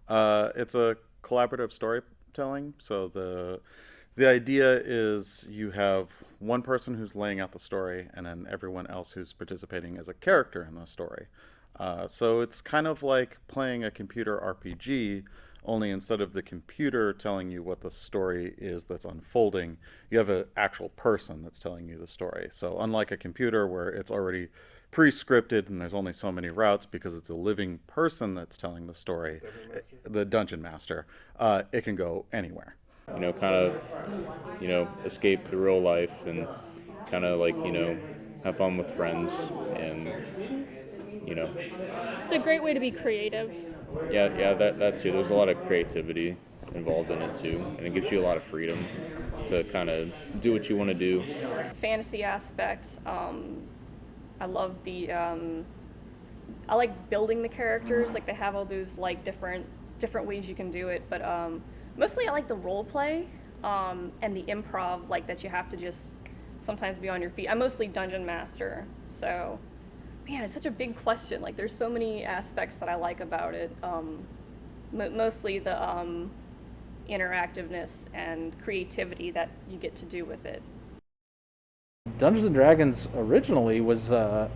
It's a collaborative storytelling. So the idea is you have one person who's laying out the story, and then everyone else who's participating as a character in the story. So it's kind of like playing a computer RPG, only instead of the computer telling you what the story is that's unfolding, you have an actual person that's telling you the story. So unlike a computer where it's already pre-scripted and there's only so many routes because it's a living person that's telling the story, the dungeon master, it can go anywhere. Kind of, escape the real life and kind of like, have fun with friends and, you know, It's a great way to be creative. yeah, that too. There's a lot of creativity involved in it too, and it gives you a lot of freedom to kind of do what you want to do. Fantasy aspect. I love the. I like building the characters. Like they have all those like different ways you can do it, but mostly I like the role play and the improv. Like that you have to just sometimes be on your feet. I'm mostly dungeon master, so man, it's such a big question. Like there's so many aspects that I like about it. Mostly the interactiveness and creativity that you get to do with it. Dungeons and Dragons originally was a,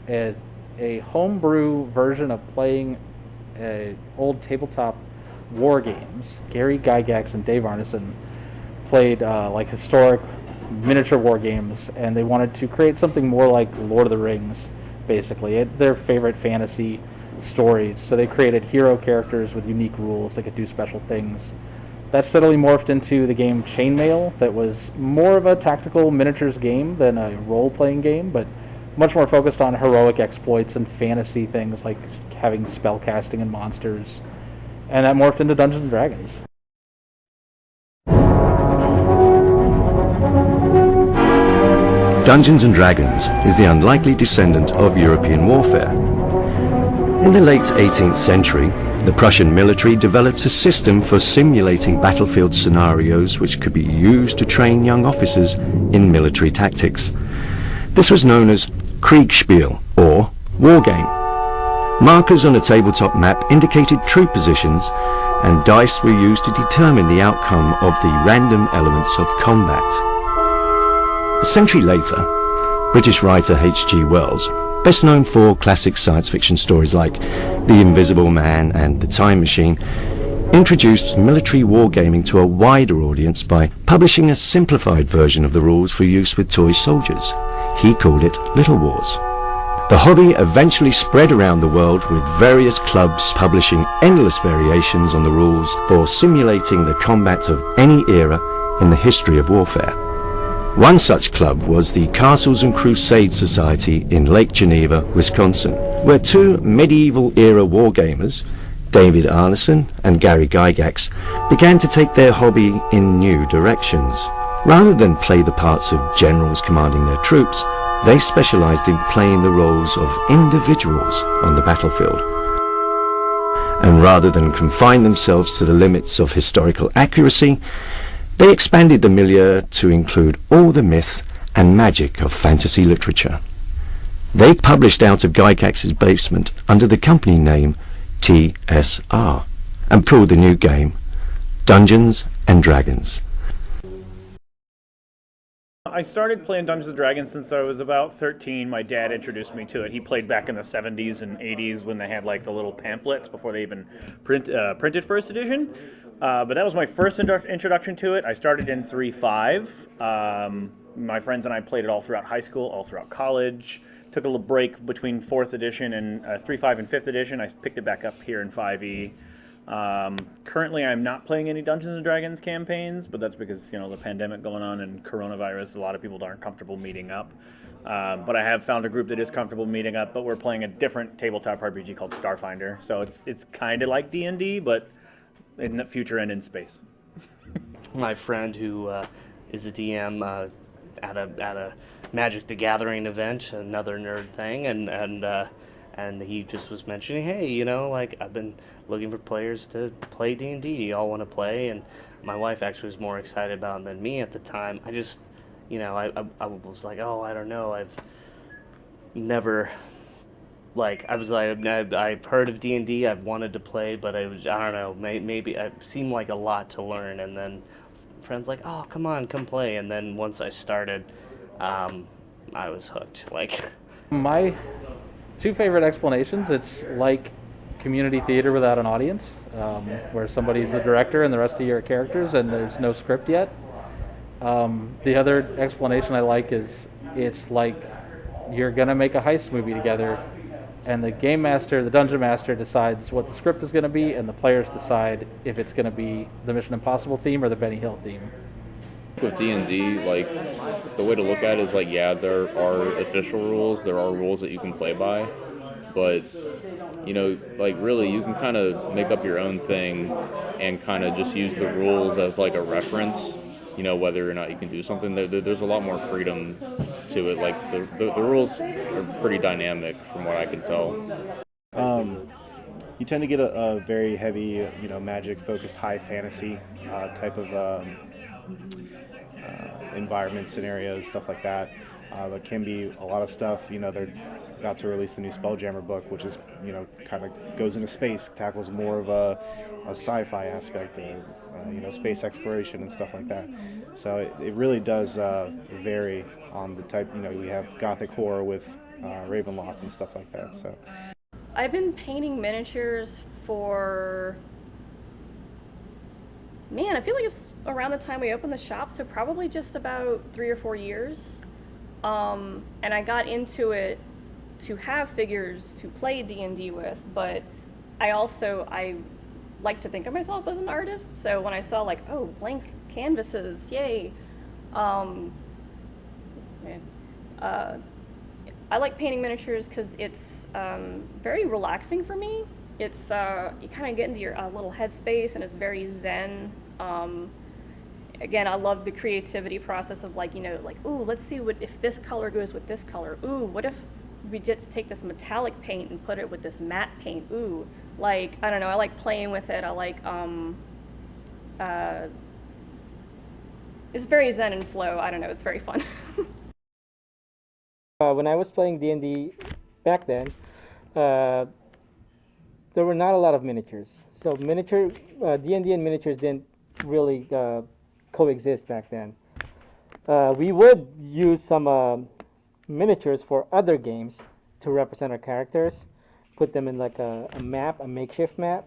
a homebrew version of playing old tabletop war games. Gary Gygax and Dave Arneson played like historic miniature war games, and they wanted to create something more like Lord of the Rings, basically. Their favorite fantasy stories. So they created hero characters with unique rules that could do special things. That steadily morphed into the game Chainmail, that was more of a tactical miniatures game than a role-playing game, but much more focused on heroic exploits and fantasy things like having spellcasting and monsters. And that morphed into Dungeons and Dragons. Dungeons and Dragons is the unlikely descendant of European warfare. In the late 18th century, the Prussian military developed a system for simulating battlefield scenarios which could be used to train young officers in military tactics. This was known as Kriegspiel, or war game. Markers on a tabletop map indicated troop positions, and dice were used to determine the outcome of the random elements of combat. A century later, British writer H.G. Wells, best known for classic science fiction stories like The Invisible Man and The Time Machine, introduced military wargaming to a wider audience by publishing a simplified version of the rules for use with toy soldiers. He called it Little Wars. The hobby eventually spread around the world, with various clubs publishing endless variations on the rules for simulating the combat of any era in the history of warfare. One such club was the Castles and Crusade Society in Lake Geneva, Wisconsin, where two medieval-era wargamers, David Arneson and Gary Gygax, began to take their hobby in new directions. Rather than play the parts of generals commanding their troops, they specialized in playing the roles of individuals on the battlefield. And rather than confine themselves to the limits of historical accuracy, they expanded the milieu to include all the myth and magic of fantasy literature. They published out of Gygax's basement under the company name TSR and called the new game Dungeons and Dragons. I started playing Dungeons and Dragons since I was about 13. My dad introduced me to it. He played back in the 70s and 80s when they had like the little pamphlets before they even printed first edition. But that was my first introduction to it. I started in 3.5. My friends and I played it all throughout high school, all throughout college. Took a little break between 4th edition and 3.5 and 5th edition. I picked it back up here in 5e. Currently, I'm not playing any Dungeons and Dragons campaigns, but that's because the pandemic going on and coronavirus. A lot of people aren't comfortable meeting up. But I have found a group that is comfortable meeting up. But we're playing a different tabletop RPG called Starfinder. So it's kind of like D&D, but in the future and in space. My friend who is a DM at a Magic the Gathering event, another nerd thing, and he just was mentioning, hey, like I've been looking for players to play D&D. Y'all want to play? And my wife actually was more excited about it than me at the time. I just, I was like, oh, I don't know. I've never like I've heard of D&D. I've wanted to play, but I don't know, maybe it seemed like a lot to learn. And then friends like, oh, come on, come play. And then once I started, um, I was hooked. Like, My two favorite explanations, it's like community theater without an audience, where somebody's the director and the rest of you are characters and there's no script yet. The other explanation I like is it's like you're going to make a heist movie together, and the game master, the dungeon master, decides what the script is going to be, and the players decide if it's going to be the Mission Impossible theme or the Benny Hill theme. With D&D, like, the way to look at it is like, yeah, there are official rules, there are rules that you can play by, but like, really, you can kind of make up your own thing and kind of just use the rules as like a reference, whether or not you can do something. There's a lot more freedom to it. Like, the rules are pretty dynamic from what I can tell. You tend to get a very heavy, magic-focused, high fantasy type of environment, scenarios, stuff like that. There can be a lot of stuff. They're about to release the new Spelljammer book, which is, kind of goes into space, tackles more of a sci-fi aspect of, space exploration and stuff like that. So it really does vary on the type. We have gothic horror with Ravenloft and stuff like that. So. I've been painting miniatures for, man, I feel like it's around the time we opened the shop, so probably just about 3 or 4 years. And I got into it to have figures to play D&D with, but I like to think of myself as an artist, so when I saw like, oh, blank canvases, yay, I like painting miniatures because it's very relaxing for me. It's you kind of get into your little headspace, and it's very zen. Again, I love the creativity process of like, ooh, let's see if this color goes with this color. Ooh, what if we did take this metallic paint and put it with this matte paint? Ooh, like, I don't know, I like playing with it. I like it's very zen and flow. I don't know, it's very fun. When I was playing D&D back then, there were not a lot of miniatures. So D&D and miniatures didn't really coexist back then. We would use some miniatures for other games to represent our characters, put them in like a makeshift map,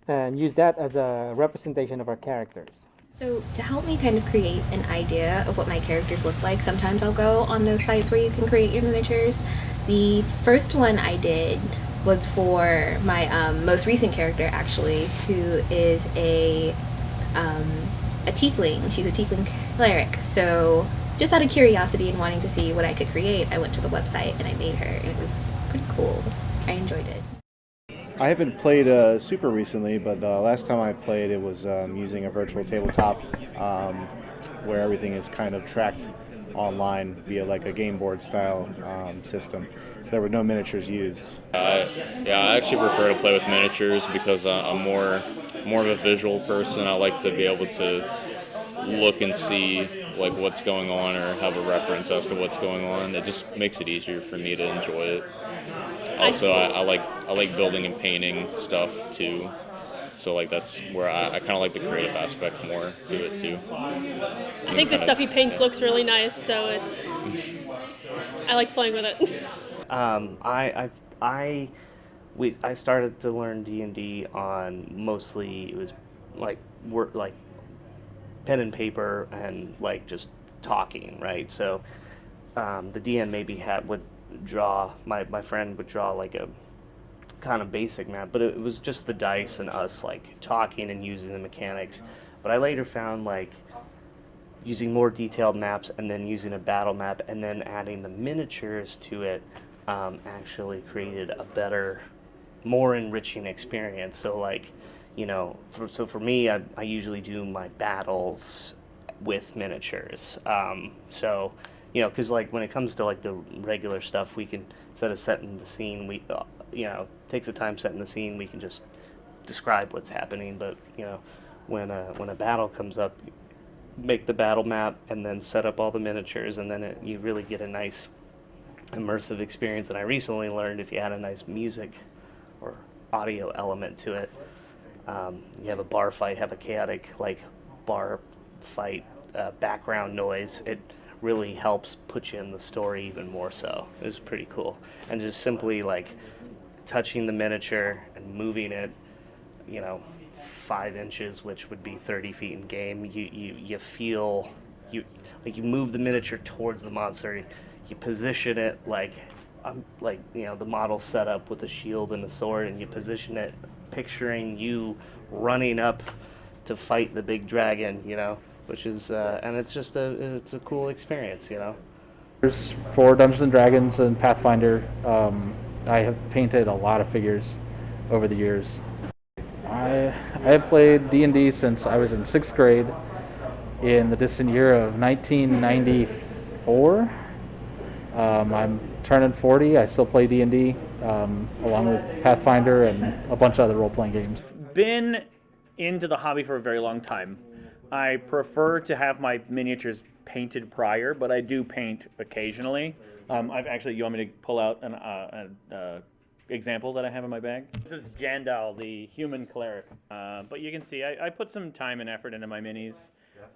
and use that as a representation of our characters. So to help me kind of create an idea of what my characters look like, sometimes I'll go on those sites where you can create your miniatures. The first one I did was for my most recent character, actually, who is a tiefling. She's a tiefling cleric. So just out of curiosity and wanting to see what I could create, I went to the website and I made her, and it was pretty cool. I enjoyed it. I haven't played super recently, but last time I played it was using a virtual tabletop where everything is kind of tracked online via like a game board style system. So there were no miniatures used. I actually prefer to play with miniatures because I'm more of a visual person. I like to be able to look and see like what's going on or have a reference as to what's going on. It just makes it easier for me to enjoy it. Also, I like building and painting stuff too, so like that's where I kind of like the creative aspect more to it too. I think the stuff he paints looks really nice, so I like playing with it. I started to learn D&D on mostly, it was like work, like pen and paper and like just talking, right? So the DM maybe would draw, my friend would draw like a kind of basic map, but it was just the dice and us like talking and using the mechanics. But I later found like using more detailed maps and then using a battle map and then adding the miniatures to it actually created a better, more enriching experience. So like, for me, I usually do my battles with miniatures. So because like when it comes to like the regular stuff, we can, instead of setting the scene, we takes the time setting the scene, we can just describe what's happening. But when a battle comes up, make the battle map and then set up all the miniatures, and then you really get a nice immersive experience. And I recently learned if you add a nice music or audio element to it, you have a bar fight, have a chaotic like bar fight background noise. It really helps put you in the story even more so. It was pretty cool. And just simply like touching the miniature and moving it, 5 inches, which would be 30 feet in game, you feel you move the miniature towards the monster. You position it like the model set up with a shield and a sword, and you position it picturing you running up to fight the big dragon, which is and it's a cool experience. For Dungeons and Dragons and Pathfinder, I have painted a lot of figures over the years. I have played D&D since I was in 6th grade in the distant year of 1994. I'm turning 40. I still play D&D along with Pathfinder and a bunch of other role-playing games. Been into the hobby for a very long time. I prefer to have my miniatures painted prior, but I do paint occasionally. I've actually, you want me to pull out an example that I have in my bag? This is Jandal, the human cleric. But you can see I put some time and effort into my minis.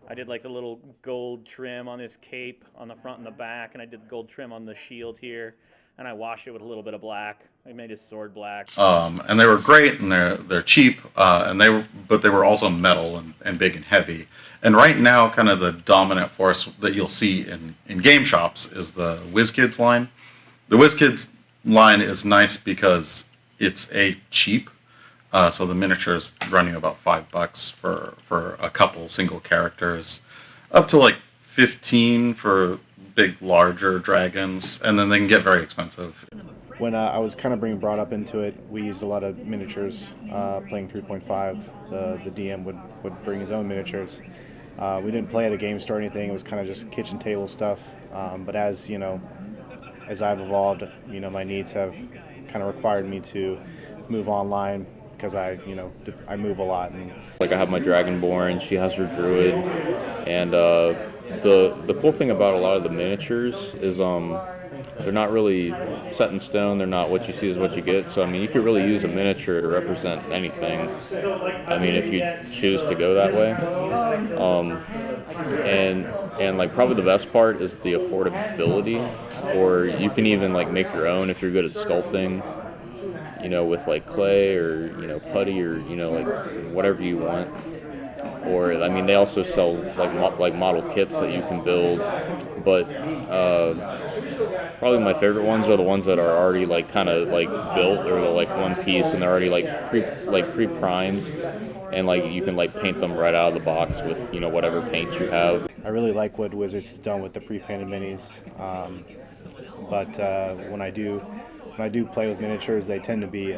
I did like the little gold trim on his cape on the front and the back, and I did the gold trim on the shield here, and I washed it with a little bit of black. I made his sword black. And they were great, and they're cheap, but they were also metal and big and heavy. And right now, kind of the dominant force that you'll see in game shops is the WizKids line. The WizKids line is nice because it's cheap. So the miniatures run you about $5 for a couple single characters, up to like 15 for big, larger dragons, and then they can get very expensive. When I was kind of being brought up into it, we used a lot of miniatures. Playing 3.5, the DM would bring his own miniatures. We didn't play at a game store or anything. It was kind of just kitchen table stuff. But as I've evolved, my needs have kind of required me to move online because I move a lot. And like I have my Dragonborn, she has her Druid, and the cool thing about a lot of the miniatures is they're not really set in stone. They're not what you see is what you get. So I mean, you could really use a miniature to represent anything. I mean, if you choose to go that way. And like probably the best part is the affordability, or you can even like make your own if you're good at sculpting. With like clay or putty or like whatever you want. Or I mean, they also sell like model kits that you can build. But probably my favorite ones are the ones that are already like kind of like built. They're like one piece and they're already like pre-primed, and like you can like paint them right out of the box with whatever paint you have. I really like what Wizards has done with the pre-painted minis. But when I do play with miniatures, they tend to be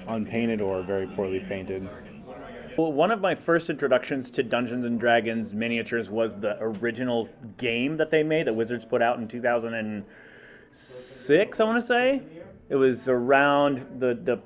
unpainted or very poorly painted. Well, one of my first introductions to Dungeons and Dragons miniatures was the original game that they made that Wizards put out in 2006, I want to say. It was around the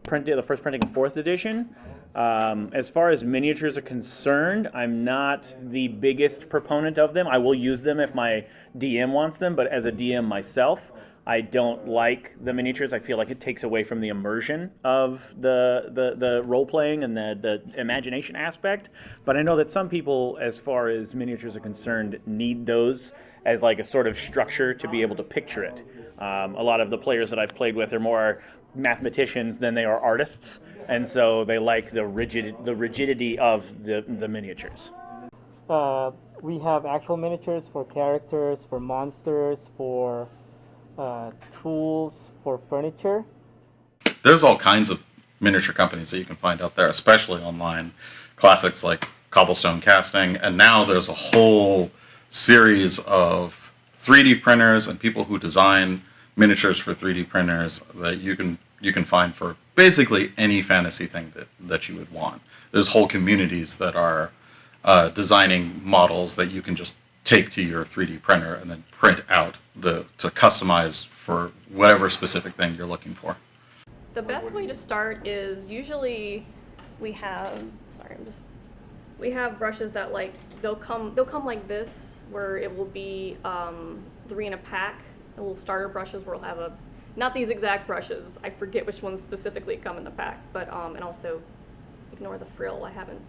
first printing of 4th edition. As far as miniatures are concerned, I'm not the biggest proponent of them. I will use them if my DM wants them, but as a DM myself, I don't like the miniatures. I feel like it takes away from the immersion of the role-playing and the imagination aspect. But I know that some people, as far as miniatures are concerned, need those as like a sort of structure to be able to picture it. A lot of the players that I've played with are more mathematicians than they are artists, and so they like the rigidity of the miniatures. We have actual miniatures for characters, for monsters, for tools, for furniture. There's all kinds of miniature companies that you can find out there, especially online. Classics like Cobblestone Casting, and now there's a whole series of 3D printers and people who design miniatures for 3D printers that you can find for basically any fantasy thing that you would want. There's whole communities that are designing models that you can just take to your 3D printer and then print out to customize for whatever specific thing you're looking for. The best way to start is usually we have brushes that like they'll come like this, where it will be 3 in a pack, the little starter brushes where we'll have not these exact brushes. I forget which ones specifically come in the pack, but and also ignore the frill. I haven't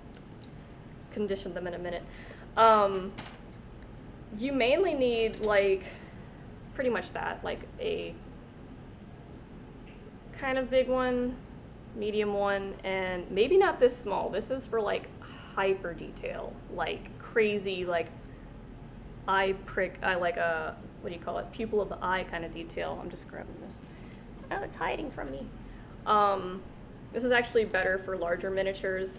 conditioned them in a minute. You mainly need like pretty much that, like a kind of big one, medium one, and maybe not this small. This is for like hyper detail, like crazy, like eye prick, like a, what do you call it, pupil of the eye kind of detail. I'm just grabbing this. Oh, it's hiding from me. This is actually better for larger miniatures,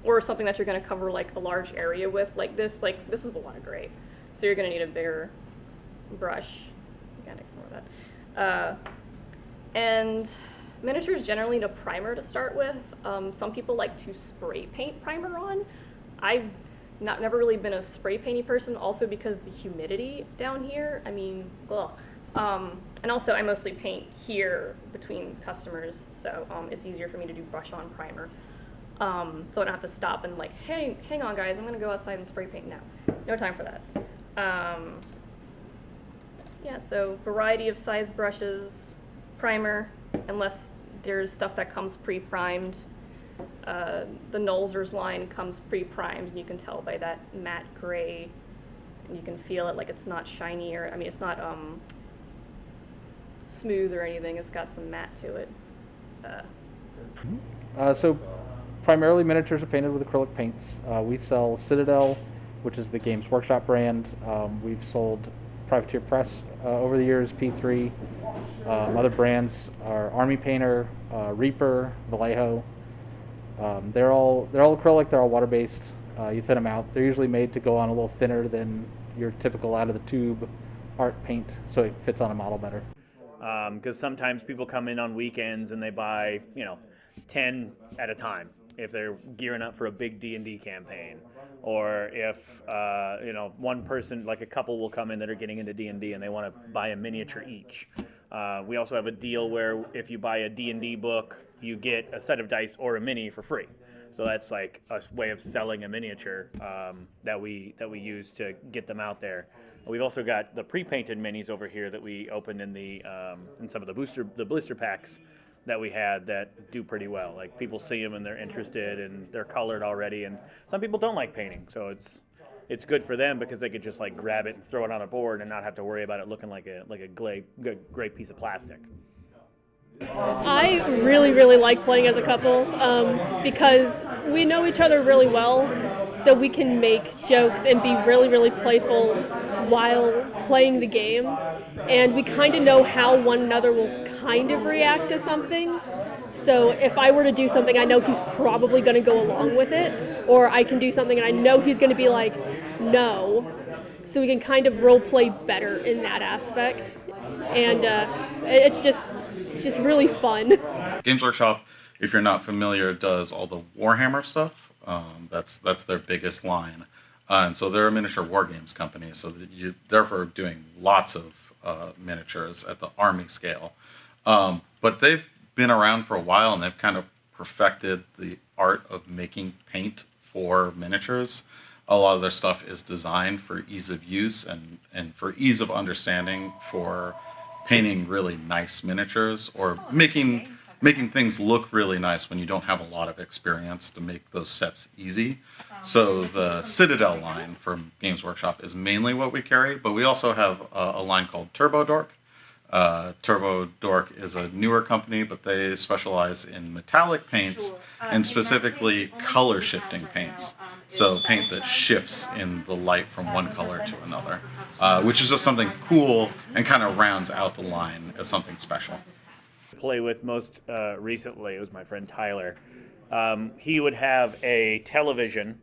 or something that you're going to cover like a large area with. Like this was a lot of gray, so you're going to need a bigger brush. You gotta ignore that. And miniatures generally need a primer to start with. Some people like to spray paint primer on. I've never really been a spray painty person, also because the humidity down here, I mean, ugh. And also I mostly paint here between customers, so it's easier for me to do brush on primer. So I don't have to stop and like, hey, hang on guys, I'm gonna go outside and spray paint now. No time for that. Yeah, so variety of size brushes, primer, unless there's stuff that comes pre-primed. The Nolzur's line comes pre-primed, and you can tell by that matte gray, and you can feel it, like it's not shiny, or, I mean, it's not smooth or anything, it's got some matte to it. So primarily miniatures are painted with acrylic paints. We sell Citadel, which is the Games Workshop brand. We've sold Privateer Press over the years, P3. Other brands are Army Painter, Reaper, Vallejo. They're all acrylic. They're all water based. You thin them out. They're usually made to go on a little thinner than your typical out of the tube art paint, so it fits on a model better. Because sometimes people come in on weekends and they buy 10 at a time if they're gearing up for a big D&D campaign, or if one person, like a couple, will come in that are getting into D&D and they want to buy a miniature each. We also have a deal where if you buy a D&D book, you get a set of dice or a mini for free. So that's like a way of selling a miniature that we use to get them out there. We've also got the pre-painted minis over here that we opened in in some of the blister packs that we had that do pretty well. Like, people see them and they're interested and they're colored already, and some people don't like painting, so it's good for them because they could just like grab it and throw it on a board and not have to worry about it looking like a gray piece of plastic. I really, really like playing as a couple because we know each other really well, so we can make jokes and be really, really playful while playing the game. And we kind of know how one another will kind of react to something. So if I were to do something, I know he's probably going to go along with it, or I can do something and I know he's going to be like, no. So we can kind of role play better in that aspect. And it's just really fun. Games Workshop, if you're not familiar, does all the Warhammer stuff. That's their biggest line. And so they're a miniature war games company, so that you therefore doing lots of miniatures at the army scale. But they've been around for a while, and they've kind of perfected the art of making paint for miniatures. A lot of their stuff is designed for ease of use and for ease of understanding, for painting really nice miniatures, or making things look really nice when you don't have a lot of experience, to make those steps easy. So the Citadel line from Games Workshop is mainly what we carry, but we also have a line called Turbo Dork. Turbo Dork is a newer company, but they specialize in metallic paints and specifically color shifting paints. So paint that shifts in the light from one color to another, which is just something cool and kind of rounds out the line as something special. Play with most recently, it was my friend Tyler. He would have a television,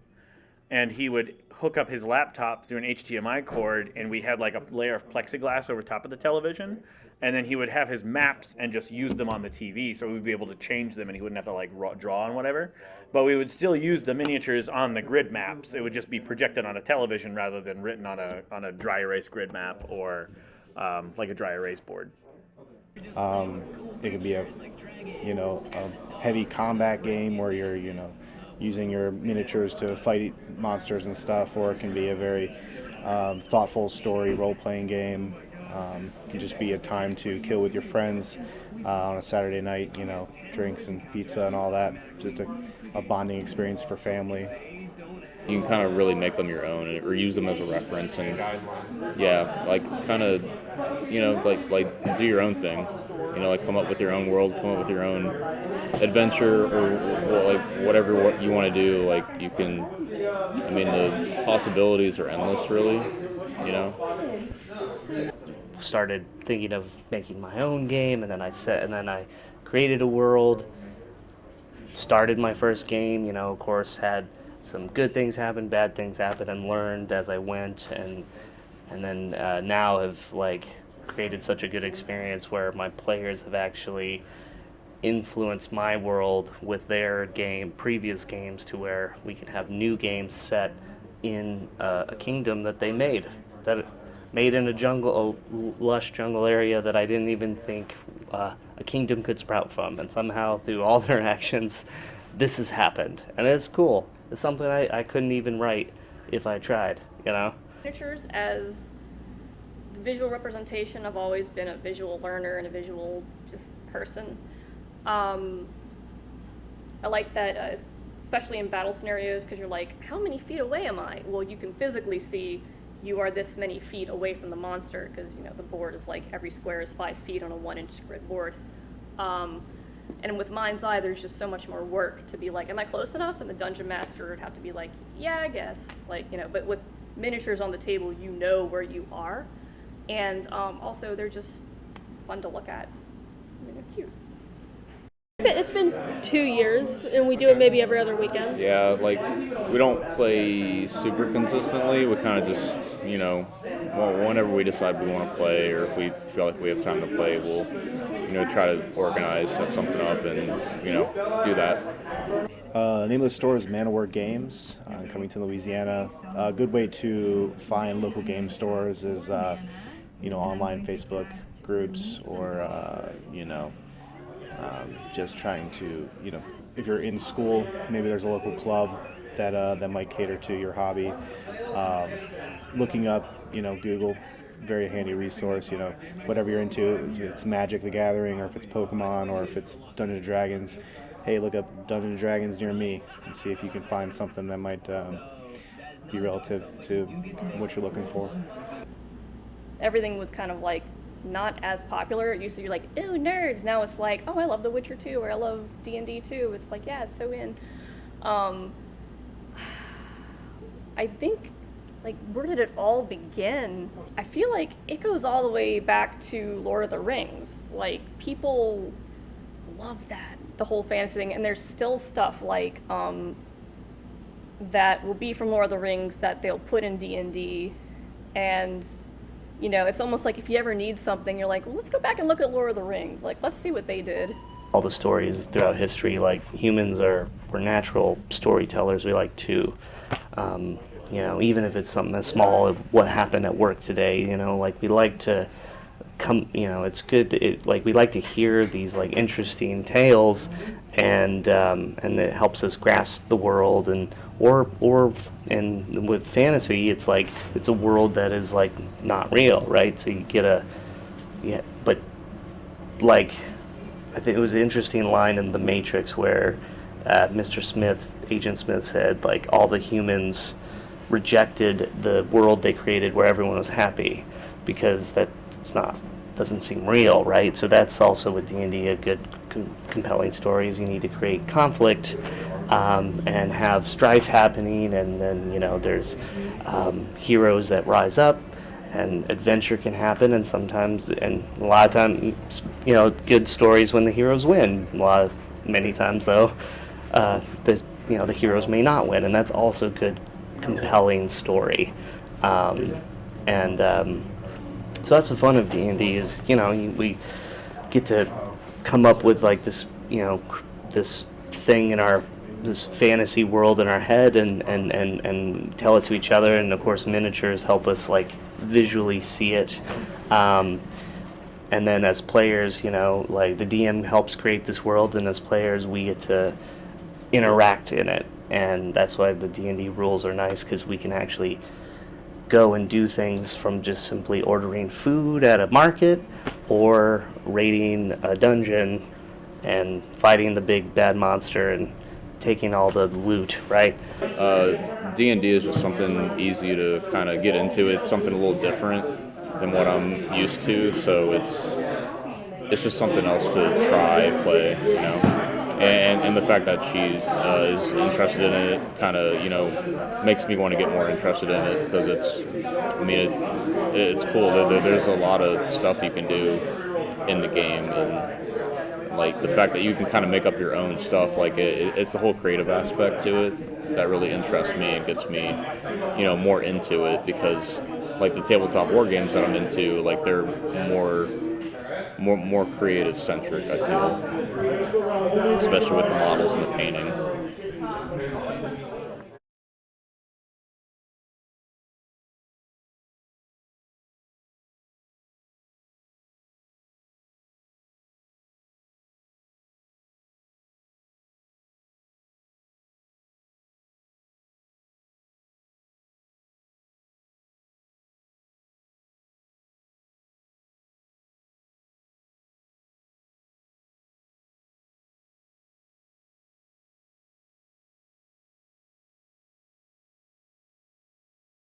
and he would hook up his laptop through an HDMI cord, and we had like a layer of plexiglass over top of the television, and then he would have his maps and just use them on the TV, so we'd be able to change them and he wouldn't have to like draw on whatever. But we would still use the miniatures on the grid maps. It would just be projected on a television rather than written on a dry erase grid map or like a dry erase board. It could be a heavy combat game where you're using your miniatures to fight monsters and stuff, or it can be a very thoughtful story role-playing game. It can just be a time to kill with your friends on a Saturday night, drinks and pizza and all that. Just a bonding experience for family. You can kind of really make them your own or use them as a reference, and yeah, like kind of, like do your own thing. Like come up with your own world, come up with your own adventure, or like whatever you want to do. Like you can, I mean, the possibilities are endless, really. You know. Started thinking of making my own game, and then I created a world, started my first game, of course had some good things happen, bad things happen, and learned as I went, and then now have like created such a good experience where my players have actually influenced my world with their previous games, to where we can have new games set in a kingdom that they made in a jungle, a lush jungle area that I didn't even think a kingdom could sprout from. And somehow, through all their actions, this has happened. And it's cool. It's something I couldn't even write if I tried, Miniatures as the visual representation, I've always been a visual learner and a visual just person. I like that, especially in battle scenarios, because you're like, how many feet away am I? Well, you can physically see you are this many feet away from the monster, because the board is like every square is 5 feet on a 1-inch grid board. And with Mind's Eye, there's just so much more work to be like, am I close enough? And the dungeon master would have to be like, yeah, I guess. But with miniatures on the table, you know where you are. And also, they're just fun to look at. They're cute. It's been 2 years, and we do it maybe every other weekend. Yeah, like we don't play super consistently. We kind of just, whenever we decide we want to play, or if we feel like we have time to play, we'll, try to organize, set something up, and do that. The name of the store is Man of War Games in Covington, Louisiana. A good way to find local game stores is, online Facebook groups, or just trying to, if you're in school, maybe there's a local club that might cater to your hobby. Looking up, Google, very handy resource. Whatever you're into, if it's Magic the Gathering, or if it's Pokemon, or if it's Dungeons and Dragons. Hey, look up Dungeons and Dragons near me and see if you can find something that might be relative to what you're looking for. Everything was kind of like not as popular. It used to be like, ooh, nerds. Now it's like, oh, I love The Witcher 2, or I love D&D 2. It's like, yeah, it's so in. I think, like, where did it all begin? I feel like it goes all the way back to Lord of the Rings. Like, people love that, the whole fantasy thing, and there's still stuff like that will be from Lord of the Rings that they'll put in D&D, and it's almost like if you ever need something, you're like, well, let's go back and look at Lord of the Rings. Like, let's see what they did. All the stories throughout history, like humans we're natural storytellers. We like to, even if it's something as small as what happened at work today, like we like to it's good. We like to hear these like interesting tales, and it helps us grasp the world. And with fantasy, it's like it's a world that is like not real, right? So you get but like I think it was an interesting line in The Matrix where Mr. Smith, Agent Smith, said like all the humans rejected the world they created where everyone was happy, because doesn't seem real, right? So that's also with D&D a good compelling story, is you need to create conflict and have strife happening, and then there's heroes that rise up, and adventure can happen, and a lot of times good stories when the heroes win. Many times though the heroes may not win, and that's also good compelling story. So that's the fun of D&D is, we get to come up with like this, this thing in this fantasy world in our head, and tell it to each other. And of course, miniatures help us like visually see it. And then as players, like the DM helps create this world, and as players, we get to interact in it. And that's why the D&D rules are nice, because we can actually go and do things from just simply ordering food at a market or raiding a dungeon and fighting the big bad monster and taking all the loot, right? D&D is just something easy to kind of get into. It's something a little different than what I'm used to, so it's just something else to try, play, you know. And the fact that she is interested in it kind of, you know, makes me want to get more interested in it, because it's cool. There's a lot of stuff you can do in the game, and like the fact that you can kind of make up your own stuff, like it's the whole creative aspect to it that really interests me and gets me, you know, more into it, because like the tabletop war games that I'm into, like they're more creative centric, I feel, especially with the models and the painting.